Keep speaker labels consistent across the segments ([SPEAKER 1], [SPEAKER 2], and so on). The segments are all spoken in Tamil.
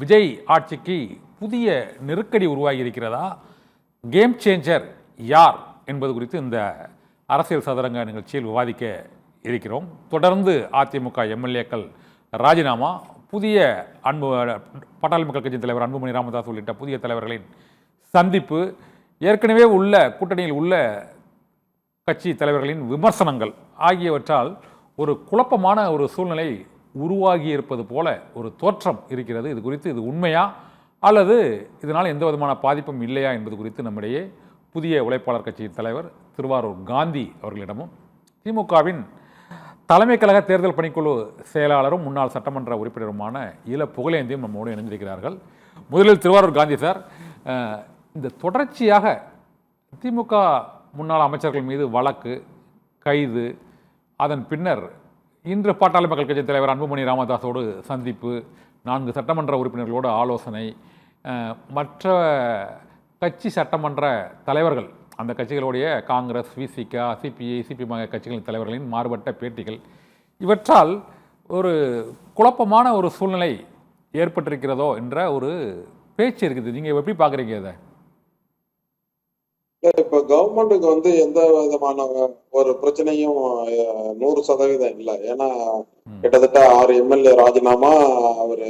[SPEAKER 1] விஜய் ஆட்சிக்கு புதிய நெருக்கடி உருவாகி இருக்கிறதா? கேம் சேஞ்சர் யார் என்பது குறித்து இந்த அரசியல் சதுரங்க நிகழ்ச்சியில் விவாதிக்க இருக்கிறோம். தொடர்ந்து அதிமுக எம்எல்ஏக்கள் ராஜினாமா, புதிய பாட்டாளி மக்கள் கட்சி தலைவர் அன்புமணி ராமதாஸ் உள்ளிட்ட புதிய தலைவர்களின் சந்திப்பு, ஏற்கனவே உள்ள கூட்டணியில் உள்ள கட்சி தலைவர்களின் விமர்சனங்கள் ஆகியவற்றால் ஒரு குழப்பமான ஒரு சூழ்நிலை உருவாகி இருப்பது போல ஒரு தோற்றம் இருக்கிறது. இது குறித்து இது உண்மையா அல்லது இதனால் எந்த விதமான பாதிப்பும் இல்லையா என்பது குறித்து நம்மிடையே புதிய உழைப்பாளர் கட்சியின் தலைவர் திருவாரூர் காந்தி அவர்களிடமும், திமுகவின் தலைமை கழக தேர்தல் பணிக்குழு செயலாளரும் முன்னாள் சட்டமன்ற உறுப்பினருமான இல புகழேந்தியும் நம்மோடு இணைந்திருக்கிறார்கள். முதலில் திருவாரூர் காந்தி சார், இந்த தொடர்ச்சியாக திமுக முன்னாள் அமைச்சர்கள் மீது வழக்கு, கைது, அதன் பின்னர் இன்று பாட்டாளி மக்கள் கட்சி தலைவர் அன்புமணி ராமதாஸோடு சந்திப்பு, 4 சட்டமன்ற உறுப்பினர்களோடு ஆலோசனை, மற்ற கட்சி சட்டமன்ற தலைவர்கள், அந்த கட்சிகளுடைய காங்கிரஸ், விசிக, சிபிஐ, சிபிஎம் கட்சிகளின் தலைவர்களின் மாறுபட்ட பேட்டிகள், இவற்றால் ஒரு குழப்பமான ஒரு சூழ்நிலை ஏற்பட்டிருக்கிறதோ என்ற ஒரு பேச்சு இருக்குது. நீங்கள் எப்படி பார்க்குறீங்க இதை?
[SPEAKER 2] இப்ப கவர்மெண்ட்டுக்கு எந்த விதமான ஒரு பிரச்சனையும் 100% இல்லை. ஏன்னா கிட்டத்தட்ட 6 எம்எல்ஏ ராஜினாமா, அவரு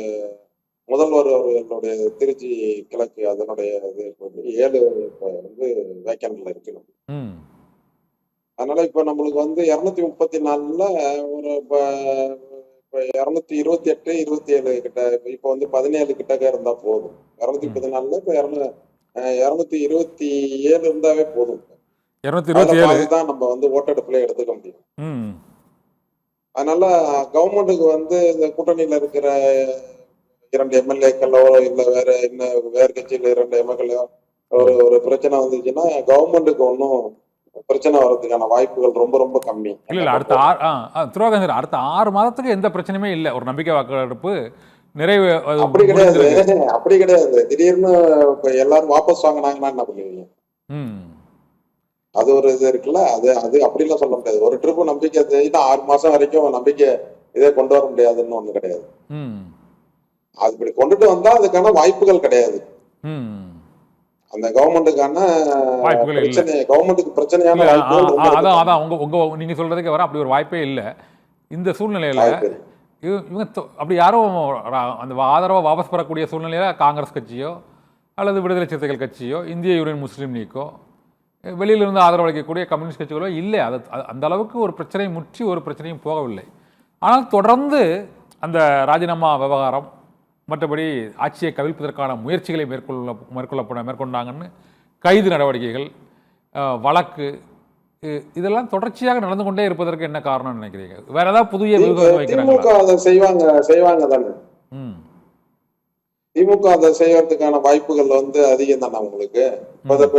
[SPEAKER 2] முதல்வர் அவர்களுடைய திருச்சி கிழக்கு அதனுடைய 7 வேக்கன்ட்ல இருக்கணும். அதனால இப்ப நம்மளுக்கு 234ல ஒரு இப்ப 228, 27 கிட்ட, இப்ப 17 கிட்டக்க இருந்தா போதும். 214ல இப்ப 227 இருந்தாவே போதும். 227 தான் நம்ம ஓட்டெடுப்புல எடுத்துக்க முடியும். அதனால கவர்மெண்ட்டுக்கு இந்த கூட்டணியில இருக்கிற 2 எம்எல்ஏக்களோ இல்ல வேற கட்சியில 2 எம்எல்ஏ ஒரு பிரச்சனை வந்துச்சுன்னா கவர்மெண்ட்டுக்கு ஒன்னும் பிரச்சனை வர்றதுக்கான வாய்ப்புகள் ரொம்ப ரொம்ப கம்மி.
[SPEAKER 1] இல்ல அடுத்த 6 மாதத்துக்கு எந்த பிரச்சனையுமே இல்லை. ஒரு நம்பிக்கை வாக்கெடுப்பு நிறைவு
[SPEAKER 2] அப்படி கிடையாது. திடீர்னு இப்ப எல்லாரும் வாபஸ் வாங்கினாங்கன்னா என்ன பண்ணுவீங்க? அது ஒரு இது இருக்குல்ல, அது அப்படிலாம் சொல்ல முடியாது. ஒரு ட்ரிப் நம்பிக்கை 6 மாசம் வரைக்கும் நம்பிக்கை இதே கொண்டு வர முடியாதுன்னு ஒண்ணு கிடையாது. அது இப்படி கொண்டுட்டு வந்தா அதுக்கான வாய்ப்புகள் கிடையாது. அந்த கவர்மெண்ட்டுக்கான பிரச்சனை, கவர்மெண்ட்டுக்கு பிரச்சனையான
[SPEAKER 1] வாய்ப்புகள் நீங்க சொல்றதுக்கு வர அப்படி ஒரு வாய்ப்பே இல்லை. இந்த சூழ்நிலையில இவங்க அப்படி யாரும் அந்த ஆதரவை வாபஸ் பெறக்கூடிய சூழ்நிலையில் காங்கிரஸ் கட்சியோ அல்லது விடுதலை சிறுத்தைகள் கட்சியோ இந்திய யூனியன் முஸ்லீம் லீக்கோ வெளியிலிருந்து ஆதரவு அளிக்கக்கூடிய கம்யூனிஸ்ட் கட்சிகளோ இல்லை. அது அந்த அளவுக்கு ஒரு பிரச்சனை முற்றி ஒரு பிரச்சனையும் போகவில்லை. ஆனால் தொடர்ந்து அந்த ராஜினாமா விவகாரம், மற்றபடி ஆட்சியை கவிழ்ப்பதற்கான முயற்சிகளை மேற்கொண்டாங்கன்னு கைது நடவடிக்கைகள், வழக்கு, இதெல்லாம் தொடர்ச்சியாக நடந்து கொண்டே இருப்பதற்கு என்ன காரணம் நினைக்கிறீங்க? வேற ஏதாவது புதிய
[SPEAKER 2] திமுக அதை செய்வாங்க தானே. திமுக அதை செய்யறதுக்கான வாய்ப்புகள் அதிகம் தானே உங்களுக்கு.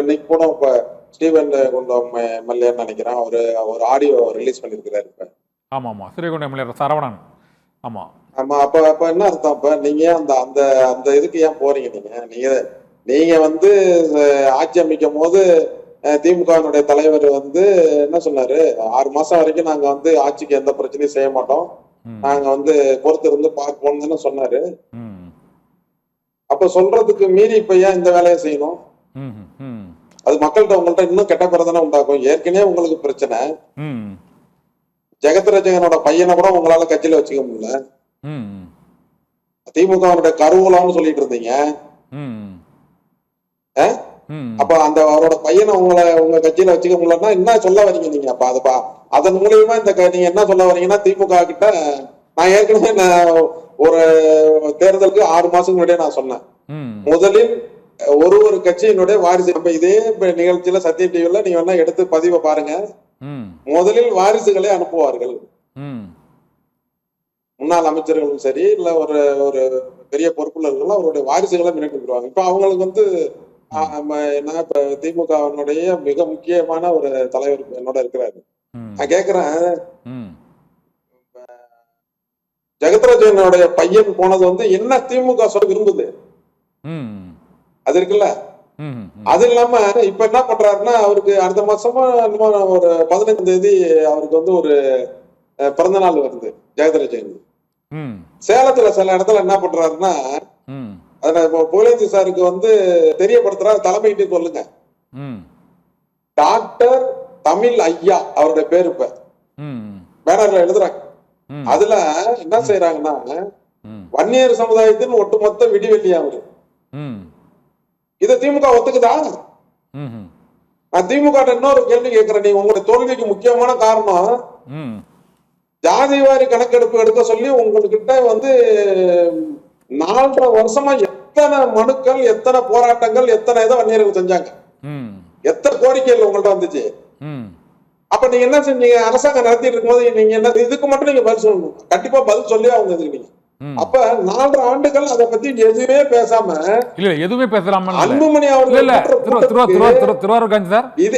[SPEAKER 2] இன்னைக்கு கூட இப்ப ஸ்டீவன் குண்டம் எம்எல்ஏ நினைக்கிறேன், ஒரு ஆடியோ ரிலீஸ் பண்ணிருக்கிறாரு. இப்ப
[SPEAKER 1] ஆமா ஸ்ரீகுண்டம் எம்எல்ஏ சரவணன். ஆமா.
[SPEAKER 2] அப்ப என்ன அர்த்தம்? இப்ப நீங்க அந்த இதுக்கு ஏன் போறீங்க? நீங்க ஆட்சி அமைக்கும் போது திமுகவினுடைய தலைவர் என்ன சொன்னாரு? 6 மாசம் வரைக்கும் நாங்க ஆட்சிக்கு எந்த பிரச்சனையும் செய்ய மாட்டோம், நாங்க பொறுத்து இருந்து பார்ப்போம்னு சொன்னாரு. அப்ப சொல்றதுக்கு மீறி இப்ப ஏன் இந்த வேலையை செய்யணும்? அது மக்கள்கிட்ட உங்கள்கிட்ட இன்னும் கெட்ட பிரச்சனை உண்டாக்கும். ஏற்கனவே உங்களுக்கு பிரச்சனை. ஜெகத்ரட்சகனோட பையனை கூட உங்களால கட்சியில வச்சுக்க முடியல. திமுகவினுடைய கருவூலம்னு சொல்லிட்டு இருந்தீங்க. அப்ப அவரோட பையனை உங்க கட்சியில வச்சுக்க முடியலன்னா என்ன சொல்ல வரீங்க நீங்க? அப்ப அதன் மூலியமா நீங்க என்ன சொல்ல வரீங்கன்னா, திமுக கிட்ட நான் ஏற்கனவே ஒரு தேர்தலுக்கு 6 மாசம் முன்னாடியே நான் சொன்னேன், முதலில் ஒரு கட்சியினுடைய வாரிசு, நம்ம இதே நிகழ்ச்சியில சத்தியம் டிவில நீங்க வேணா எடுத்து பதிவை பாருங்க, முதலில் வாரிசுகளை அனுப்புவார்கள். முன்னாள் அமைச்சர்களும் சரி இல்ல ஒரு பெரிய பொறுப்புள்ளவர்கள் அவருடைய வாரிசுகளை மிரட்டிடுவாங்க. இப்ப அவங்களுக்கு இப்ப திமுகவினுடைய மிக முக்கியமான ஒரு தலைவர் என்னோட இருக்கிறாரு. நான் கேக்குறேன், ஜெகத்ராஜனுடைய பையன் போனது என்ன திமுக சொல்ல விரும்புது? அது இருக்குல்ல. அது இல்லாம இப்ப என்ன பண்றாருன்னா, அவருக்கு அடுத்த மாசமா ஒரு 15ஆம் தேதி அவருக்கு ஒரு பிறந்த நாள் வருது ஜெகத்ராஜன். சேலத்துல சில இடத்துல என்ன பண்றாருன்னா,
[SPEAKER 1] ம்
[SPEAKER 2] அதை இப்போ புகழேந்தி சாருக்கு வந்து தெரியப்படுத்துறா, தலைமையிட்டு சொல்லுங்க.
[SPEAKER 1] ம்
[SPEAKER 2] டாக்டர் தமிழ் ஐயா அவருடைய பேரு இப்ப
[SPEAKER 1] ம்
[SPEAKER 2] பேனர்ல எழுதுறாங்க.
[SPEAKER 1] ம்.
[SPEAKER 2] அதுல என்ன செய்யறாங்கன்னா,
[SPEAKER 1] ம்
[SPEAKER 2] வன்னியர் சமுதாயத்தின் ஒட்டுமொத்த விடிவெள்ளி அவரு.
[SPEAKER 1] ம்
[SPEAKER 2] இதை திமுக ஒத்துக்குதா?
[SPEAKER 1] ம்
[SPEAKER 2] நான் திமுக இன்னொரு கேள்வி கேட்கிறேன். நீங்க உங்களுடைய தோல்விக்கு முக்கியமான காரணம்
[SPEAKER 1] ம்
[SPEAKER 2] ஜாதிவாரி கணக்கெடுப்பு எடுக்க சொல்லி உங்ககிட்ட வந்து 4.5 வருஷமா எத்தனை மனுக்கள், எத்தனை போராட்டங்கள், எத்தனை இதை வன்னியர்கள் செஞ்சாங்க,
[SPEAKER 1] ம்
[SPEAKER 2] எத்தனை கோரிக்கைகள் உங்கள்ட்ட வந்துச்சு.
[SPEAKER 1] ம்
[SPEAKER 2] அப்ப நீங்க என்ன செஞ்சீங்க? அரசாங்கம் நடத்திட்டு இருக்கும்போது நீங்க என்ன இதுக்கு மட்டும் நீங்க பதில் சொல்லணும். கண்டிப்பா பதில் சொல்லி அவங்க இதுக்கு நீங்க
[SPEAKER 1] ம்.
[SPEAKER 2] அப்ப 4.5 ஆண்டுகள் அதை பத்தி எதுவுமே பேசாம
[SPEAKER 1] இல்ல எதுவுமே பேசலாமா?
[SPEAKER 2] அன்புமணி
[SPEAKER 1] இல்ல இல்ல
[SPEAKER 2] அவர்கள்
[SPEAKER 1] திருவாரூர் காந்தி சார்,
[SPEAKER 2] இது